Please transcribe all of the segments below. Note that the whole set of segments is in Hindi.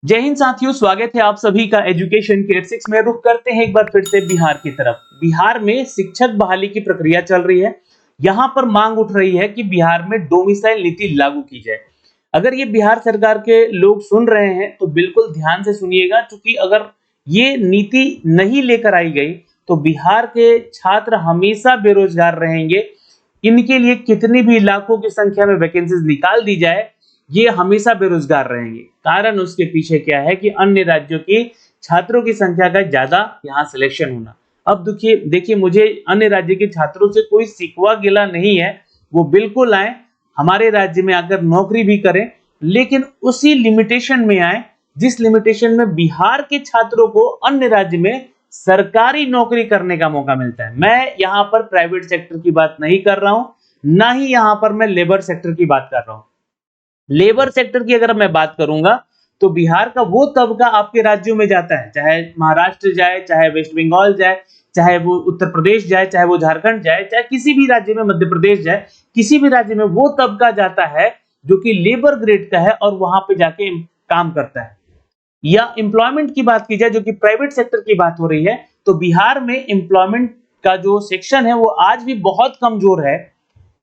जय हिंद साथियों, स्वागत है आप सभी का एजुकेशन के 6 में। रुक करते हैं एक बार फिर से बिहार की तरफ। बिहार में शिक्षक बहाली की प्रक्रिया चल रही है। यहाँ पर मांग उठ रही है कि बिहार में डोमिसाइल नीति लागू की जाए। अगर ये बिहार सरकार के लोग सुन रहे हैं तो बिल्कुल ध्यान से सुनिएगा, क्योंकि अगर ये नीति नहीं लेकर आई गई तो बिहार के छात्र हमेशा बेरोजगार रहेंगे। इनके लिए कितनी भी लाखों की संख्या में वैकेंसीज निकाल दी जाए, ये हमेशा बेरोजगार रहेंगे। कारण उसके पीछे क्या है कि अन्य राज्यों की छात्रों की संख्या का ज्यादा यहाँ सिलेक्शन होना। अब देखिए मुझे अन्य राज्य के छात्रों से कोई शिकवा गिला नहीं है, वो बिल्कुल आए, हमारे राज्य में आकर नौकरी भी करें, लेकिन उसी लिमिटेशन में आए जिस लिमिटेशन में बिहार के छात्रों को अन्य राज्य में सरकारी नौकरी करने का मौका मिलता है। मैं यहाँ पर प्राइवेट सेक्टर की बात नहीं कर रहा हूं, ना ही यहाँ पर मैं लेबर सेक्टर की बात कर रहा हूं। लेबर सेक्टर की अगर मैं बात करूंगा तो बिहार का वो तबका आपके राज्यों में जाता है, चाहे महाराष्ट्र जाए, चाहे वेस्ट बंगाल जाए, चाहे वो उत्तर प्रदेश जाए, चाहे वो झारखंड जाए, चाहे किसी भी राज्य में, मध्य प्रदेश जाए, किसी भी राज्य में वो तबका जाता है जो कि लेबर ग्रेड का है और वहां पे जाके काम करता है। या एम्प्लॉयमेंट की बात की जाए, जो कि प्राइवेट सेक्टर की बात हो रही है, तो बिहार में एम्प्लॉयमेंट का जो सेक्शन है वो आज भी बहुत कमजोर है,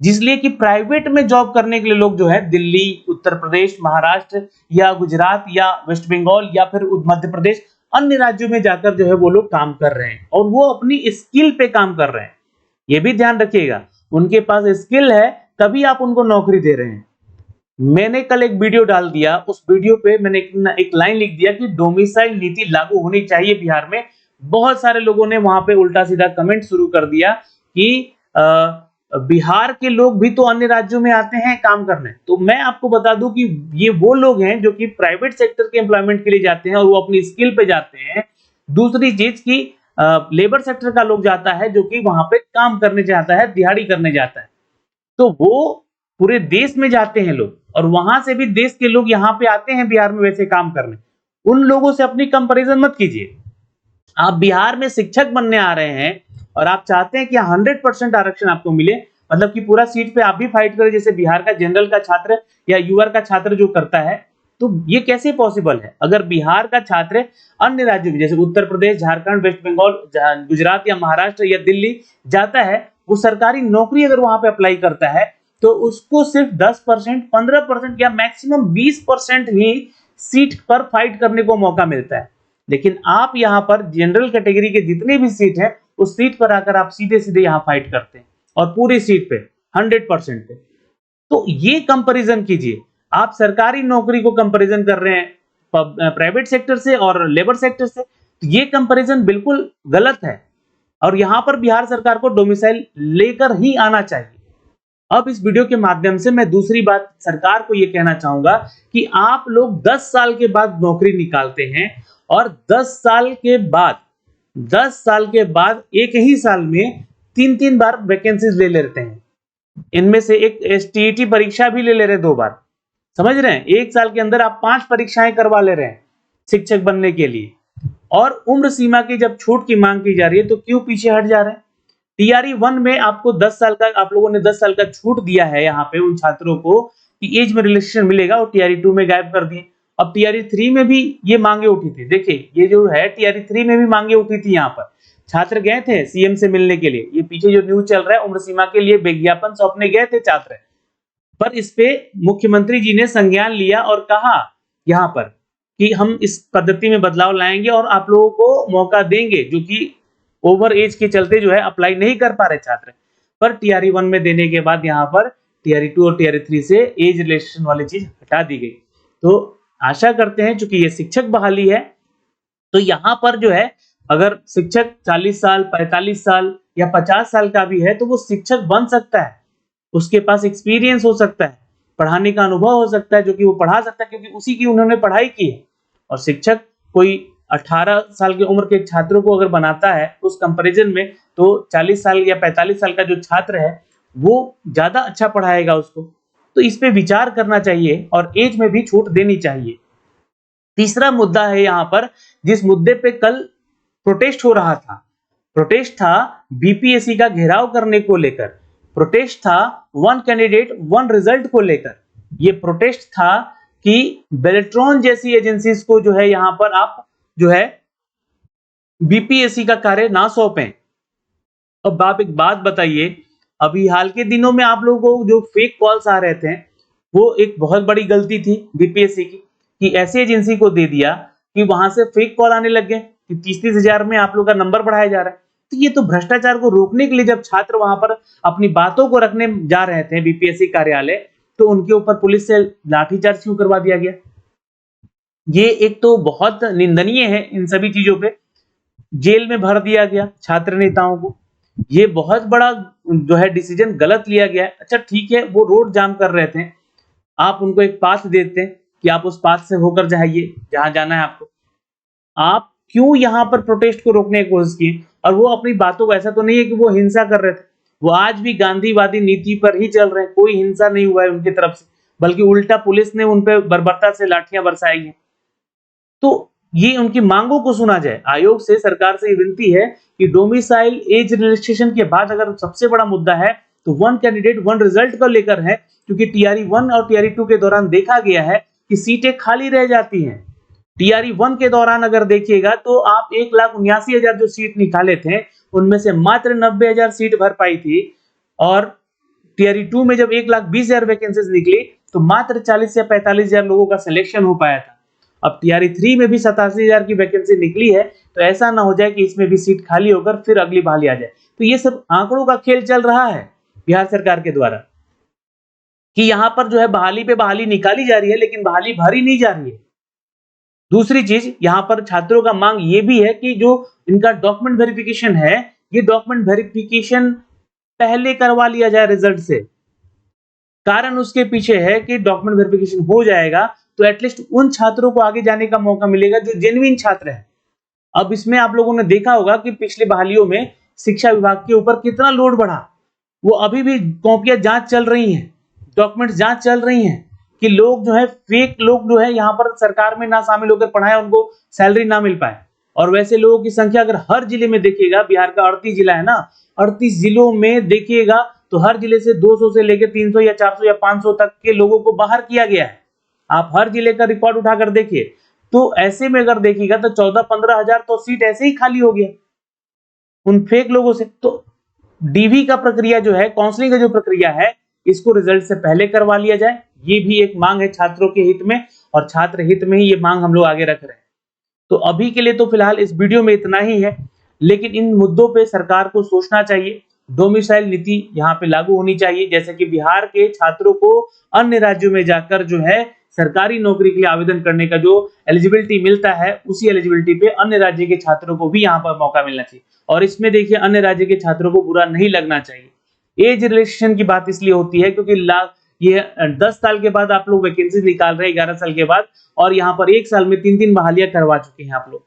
जिसलिए कि प्राइवेट में जॉब करने के लिए लोग जो है दिल्ली, उत्तर प्रदेश, महाराष्ट्र या गुजरात या वेस्ट बंगाल या फिर मध्य प्रदेश, अन्य राज्यों में जाकर जो है वो लोग काम कर रहे हैं और वो अपनी स्किल पे काम कर रहे हैं। ये भी ध्यान रखिएगा, उनके पास स्किल है तभी आप उनको नौकरी दे रहे हैं। मैंने कल एक वीडियो डाल दिया, उस वीडियो पे मैंने एक लाइन लिख दिया कि डोमिसाइल नीति लागू होनी चाहिए बिहार में। बहुत सारे लोगों ने वहां पे उल्टा सीधा कमेंट शुरू कर दिया कि बिहार के लोग भी तो अन्य राज्यों में आते हैं काम करने। तो मैं आपको बता दूं कि ये वो लोग हैं जो कि प्राइवेट सेक्टर के एम्प्लॉयमेंट के लिए जाते हैं और वो अपनी स्किल पे जाते हैं। दूसरी चीज की लेबर सेक्टर का लोग जाता है जो कि वहां पे काम करने जाता है, दिहाड़ी करने जाता है। तो वो पूरे देश में जाते हैं लोग, और वहां से भी देश के लोग यहाँ पे आते हैं बिहार में वैसे काम करने। उन लोगों से अपनी कंपैरिजन मत कीजिए। आप बिहार में शिक्षक बनने आ रहे हैं और आप चाहते हैं कि 100% आरक्षण आपको मिले, मतलब कि पूरा सीट पे आप भी फाइट करें जैसे बिहार का जनरल का छात्र या यूआर का छात्र जो करता है। तो ये कैसे पॉसिबल है? अगर बिहार का छात्र अन्य राज्यों में जैसे उत्तर प्रदेश, झारखंड, वेस्ट बंगाल, गुजरात या महाराष्ट्र या दिल्ली जाता है, वो सरकारी नौकरी अगर वहां पे अप्लाई करता है तो उसको सिर्फ 10%, 15% या मैक्सिमम 20% ही सीट पर फाइट करने को मौका मिलता है। लेकिन आप यहाँ पर जनरल कैटेगरी के जितने भी सीट है, उस सीट पर आकर आप सीधे सीधे यहाँ फाइट करते हैं और पूरी सीट पे 100% पे। तो ये कंपैरिजन कीजिए, आप सरकारी नौकरी को कंपैरिजन कर रहे हैं प्राइवेट सेक्टर से और लेबर सेक्टर से, तो ये कंपैरिजन बिल्कुल गलत है और यहाँ पर बिहार सरकार को डोमिसाइल लेकर ही आना चाहिए। अब इस वीडियो के माध्यम से मैं दूसरी बात सरकार को यह कहना चाहूंगा कि आप लोग 10 साल के बाद नौकरी निकालते हैं और 10 साल के बाद एक ही साल में 3 बार वैकेंसीज ले लेते हैं। इनमें से एक एसटीईटी परीक्षा भी ले ले रहे 2 बार। समझ रहे हैं? एक साल के अंदर आप 5 परीक्षाएं करवा ले रहे हैं शिक्षक बनने के लिए, और उम्र सीमा की जब छूट की मांग की जा रही है तो क्यों पीछे हट जा रहे हैं? टीआरई 1 में आपको 10 साल का, आप लोगों ने 10 साल का छूट दिया है यहाँ पे उन छात्रों को कि एज में रिलैक्सेशन मिलेगा, और टीआरई 2 में गायब कर दिए। अब टीआरई 3 में भी ये मांगे उठी थी। देखिए ये जो है टीआरई 3 में भी मांगे उठी थी, यहाँ पर छात्र गए थे सीएम से मिलने के लिए। ये पीछे जो न्यूज चल रहा है, उम्र सीमा के लिए विज्ञापन सौंपने गए थे छात्र, पर इस पे मुख्यमंत्री जी ने संज्ञान लिया और कहा यहाँ पर कि हम इस पद्धति में बदलाव लाएंगे और आप लोगों को मौका देंगे जो कि ओवर एज के चलते जो है अप्लाई नहीं कर पा रहे छात्र। पर टीआरई 1 में देने के बाद यहाँ पर टीआरई 2 और टीआरई 3 से एज रिलेक्सेशन वाली चीज हटा दी गई। तो आशा करते हैं चूंकि ये शिक्षक बहाली है, तो यहाँ पर जो है अगर शिक्षक 40 साल, 45 साल या 50 साल का भी है तो वो शिक्षक बन सकता है। उसके पास एक्सपीरियंस हो सकता है, पढ़ाने का अनुभव हो सकता है, जो कि वो पढ़ा सकता है क्योंकि उसी की उन्होंने पढ़ाई की है। और शिक्षक कोई 18 साल की उम्र के छात्रों को अगर बनाता है उस कंपैरिजन में, तो 40 साल या 45 साल का जो छात्र है वो ज्यादा अच्छा पढ़ाएगा उसको। तो इस पे विचार करना चाहिए और एज में भी छूट देनी चाहिए। तीसरा मुद्दा है यहाँ पर, जिस मुद्दे पे कल प्रोटेस्ट हो रहा था, प्रोटेस्ट था बीपीएससी का घेराव करने को लेकर, प्रोटेस्ट था 1 कैंडिडेट 1 रिजल्ट को लेकर। ये प्रोटेस्ट था कि बेल्ट्रॉन जैसी एजेंसीज को जो है यहाँ पर आप जो है बीपीएससी का कार्य ना सौंपें। अब आप एक बात बताइए, अभी हाल के दिनों में आप लोगों को जो फेक कॉल्स आ रहे थे, वो एक बहुत बड़ी गलती थी बीपीएससी की, कि ऐसी एजेंसी को दे दिया कि वहां से फेक कॉल आने लग गए कि 30-30 हजार में आप लोग का नंबर बढ़ाया जा रहा है। तो ये तो भ्रष्टाचार को रोकने के लिए जब छात्र वहां पर अपनी बातों को रखने जा रहे थे बीपीएससी कार्यालय, तो उनके ऊपर पुलिस से लाठीचार्ज क्यों करवा दिया गया? ये एक तो बहुत निंदनीय है। इन सभी चीजों पे जेल में भर दिया गया छात्र नेताओं को, ये बहुत बड़ा जो है डिसीजन गलत लिया गया है। अच्छा ठीक है, वो रोड जाम कर रहे थे, आप उनको एक पाथ देते हैं कि आप उस पाथ से होकर जाइए जहां जाना है आपको। आप क्यों यहाँ पर प्रोटेस्ट को रोकने की कोशिश की? और वो अपनी बातों को, ऐसा तो नहीं है कि वो हिंसा कर रहे थे, वो आज भी गांधीवादी नीति पर ही चल रहे हैं, कोई हिंसा नहीं हुआ है उनकी तरफ से, बल्कि उल्टा पुलिस ने उन पे बर्बरता से लाठियां बरसाई हैं। तो ये उनकी मांगों को सुना जाए। आयोग से, सरकार से ये विनती है कि डोमिसाइल एज रजिस्ट्रेशन के बाद अगर सबसे बड़ा मुद्दा है तो वन कैंडिडेट वन रिजल्ट को लेकर है, क्योंकि टीआरई 1 और टीआरई 2 के दौरान देखा गया है कि सीटें खाली रह जाती हैं। टीआरई 1 के दौरान अगर देखिएगा तो आप 1,79,000 जो सीट निकाले थे, उनमें से मात्र 90,000 सीट भर पाई थी, और टीआरई 2 में जब 1,20,000 वैकेंसीज निकली तो मात्र 40 या 45,000 लोगों का सिलेक्शन हो पाया था। अब टीआरई 3 में भी 87,000 की वैकेंसी निकली है, तो ऐसा ना हो जाए कि इसमें भी सीट खाली होकर फिर अगली बहाली आ जाए। तो ये सब आंकड़ों का खेल चल रहा है बिहार सरकार के द्वारा, कि यहां पर जो है बहाली पे बहाली निकाली जा रही है, लेकिन बहाली भरी नहीं जा रही है। दूसरी चीज, यहां पर छात्रों का मांग ये भी है कि जो इनका डॉक्यूमेंट वेरिफिकेशन है, ये डॉक्यूमेंट वेरिफिकेशन पहले करवा लिया जाए रिजल्ट से। कारण उसके पीछे है कि डॉक्यूमेंट वेरिफिकेशन हो जाएगा तो एटलीस्ट उन छात्रों को आगे जाने का मौका मिलेगा जो जेन्युइन छात्र हैं। अब इसमें आप लोगों ने देखा होगा कि पिछली बहालियों में शिक्षा विभाग के ऊपर कितना लोड बढ़ा। वो अभी भी कॉपियां जांच चल रही हैं, डॉक्यूमेंट जांच चल रही हैं कि लोग जो है, फेक लोग जो है यहाँ पर सरकार में ना शामिल होकर पढ़ाए, उनको सैलरी ना मिल पाए। और वैसे लोगों की संख्या अगर हर जिले में देखिएगा, बिहार का 38 जिला है ना, 38 जिलों में देखिएगा तो हर जिले से 200 से लेकर 300 या 400 या 500 तक के लोगों को बाहर किया गया है। आप हर जिले का रिकॉर्ड उठाकर देखिए, तो ऐसे में अगर देखिएगा तो 14-15 हजार तो सीट ऐसे ही खाली हो गया उन फेक लोगों से। तो डीवी का प्रक्रिया जो है, काउंसलिंग का जो प्रक्रिया है, इसको रिजल्ट से पहले करवा लिया जाए। ये भी एक मांग है छात्रों के हित में, और छात्र हित में ही ये मांग हम लोग आगे रख रहे हैं। तो अभी के लिए तो फिलहाल इस वीडियो में इतना ही है, लेकिन इन मुद्दों पे सरकार को सोचना चाहिए। डोमिसाइल नीति यहाँ पे लागू होनी चाहिए, जैसे कि बिहार के छात्रों को अन्य राज्यों में जाकर जो है सरकारी नौकरी के लिए आवेदन करने का जो एलिजिबिलिटी मिलता है, उसी एलिजिबिलिटी पे अन्य राज्य के छात्रों को भी यहाँ पर मौका मिलना चाहिए। और इसमें देखिए, अन्य राज्य के छात्रों को बुरा नहीं लगना चाहिए। एज रिलेक्सेशन की बात इसलिए होती है क्योंकि ये 10 साल के बाद आप लोग वैकेंसी निकाल रहे हैं, 11 साल के बाद, और यहाँ पर 1 साल में 3-3 बहालियां करवा चुके हैं आप लोग।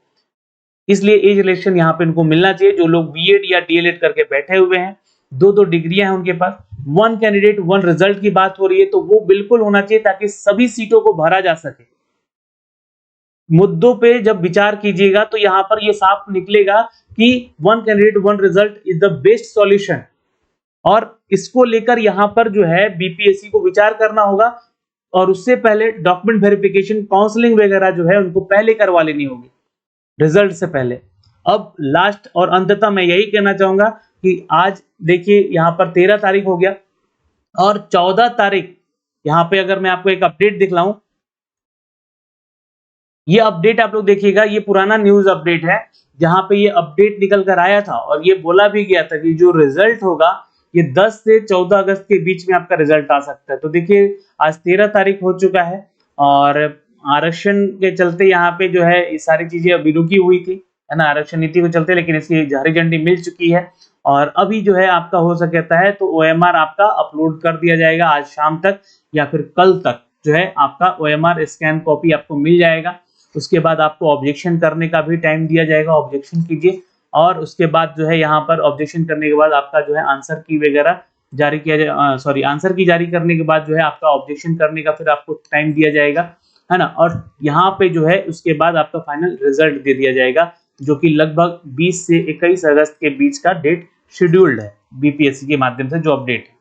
इसलिए एज रिलेक्शन यहाँ पे इनको मिलना चाहिए। जो लोग बीएड या डीएलएड करके बैठे हुए हैं, 2-2 डिग्रियां हैं उनके पास, वन कैंडिडेट वन रिजल्ट की बात हो रही है, तो वो बिल्कुल होना चाहिए ताकि सभी सीटों को भरा जा सके। मुद्दों पे जब विचार कीजिएगा तो यहाँ पर ये साफ निकलेगा कि one candidate one result is the best solution, और इसको लेकर यहाँ पर जो है बीपीएससी को विचार करना होगा, और उससे पहले डॉक्यूमेंट वेरिफिकेशन, काउंसलिंग वगैरह जो है उनको पहले करवा लेनी होगी रिजल्ट से पहले। अब लास्ट और अंततः मैं यही कहना चाहूंगा कि आज देखिए यहाँ पर 13 तारीख हो गया, और 14 तारीख यहाँ पे अगर मैं आपको एक अपडेट दिखलाऊं, ये अपडेट आप लोग देखिएगा, ये पुराना न्यूज अपडेट है जहां पे ये अपडेट निकल कर आया था, और ये बोला भी गया था कि जो रिजल्ट होगा ये 10 से 14 अगस्त के बीच में आपका रिजल्ट आ सकता है। तो देखिए, आज 13 तारीख हो चुका है, और आरक्षण के चलते यहाँ पे जो है ये सारी चीजें अभी रुकी हुई थी, है ना, आरक्षण नीति को चलते, लेकिन इसकी हरी झंडी मिल चुकी है, और अभी जो है आपका हो सकता है तो ओएमआर आपका अपलोड कर दिया जाएगा आज शाम तक, या फिर कल तक जो है आपका ओएमआर स्कैन कॉपी आपको मिल जाएगा। उसके बाद आपको ऑब्जेक्शन करने का भी टाइम दिया जाएगा, ऑब्जेक्शन कीजिए, और उसके बाद जो है यहाँ पर ऑब्जेक्शन करने के बाद आपका जो है आंसर की वगैरह जारी किया जाए, सॉरी आंसर की जारी करने के बाद जो है आपका ऑब्जेक्शन करने का फिर आपको टाइम दिया जाएगा, है ना, और यहाँ पे जो है उसके बाद आपका फाइनल रिजल्ट दे दिया जाएगा, जो कि लगभग 20 से 21 अगस्त के बीच का डेट शेड्यूल्ड है बीपीएससी के माध्यम से जो अपडेट है।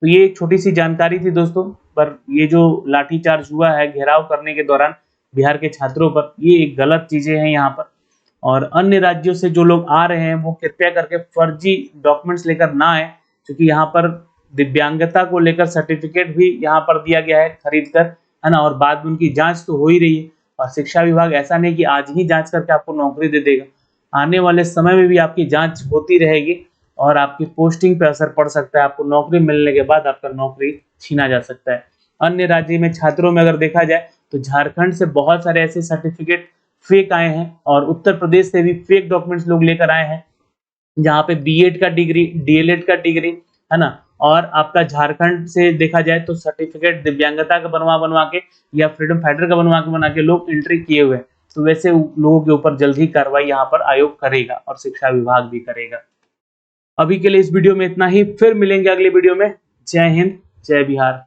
तो ये एक छोटी सी जानकारी थी दोस्तों, पर ये जो लाठीचार्ज हुआ है घेराव करने के दौरान बिहार के छात्रों पर, ये गलत चीजें हैं यहाँ पर। और अन्य राज्यों से जो लोग आ रहे हैं वो कृपया करके फर्जी डॉक्यूमेंट्स लेकर ना आए, क्योंकि यहाँ पर दिव्यांगता को लेकर सर्टिफिकेट भी यहाँ पर दिया गया है खरीद कर, है ना, और बाद में उनकी जांच तो हो ही रही है। और शिक्षा विभाग ऐसा नहीं कि आज ही जांच करके आपको नौकरी दे देगा, आने वाले समय में भी आपकी जांच होती रहेगी और आपकी पोस्टिंग पे असर पड़ सकता है। आपको नौकरी मिलने के बाद आपका नौकरी छीना जा सकता है। अन्य राज्य में छात्रों में अगर देखा जाए तो झारखंड से बहुत सारे ऐसे सर्टिफिकेट फेक आए हैं और उत्तर प्रदेश से भी फेक डॉक्यूमेंट्स लोग लेकर आए हैं, जहाँ पे बीएड का डिग्री, डीएलएड का डिग्री, है ना, और आपका झारखंड से देखा जाए तो सर्टिफिकेट दिव्यांगता का बनवा के या फ्रीडम फाइटर का बना के लोग एंट्री किए हुए हैं। तो वैसे लोगों के ऊपर जल्द ही कार्रवाई यहाँ पर आयोग करेगा और शिक्षा विभाग भी करेगा। अभी के लिए इस वीडियो में इतना ही, फिर मिलेंगे अगले वीडियो में। जय हिंद, जय बिहार।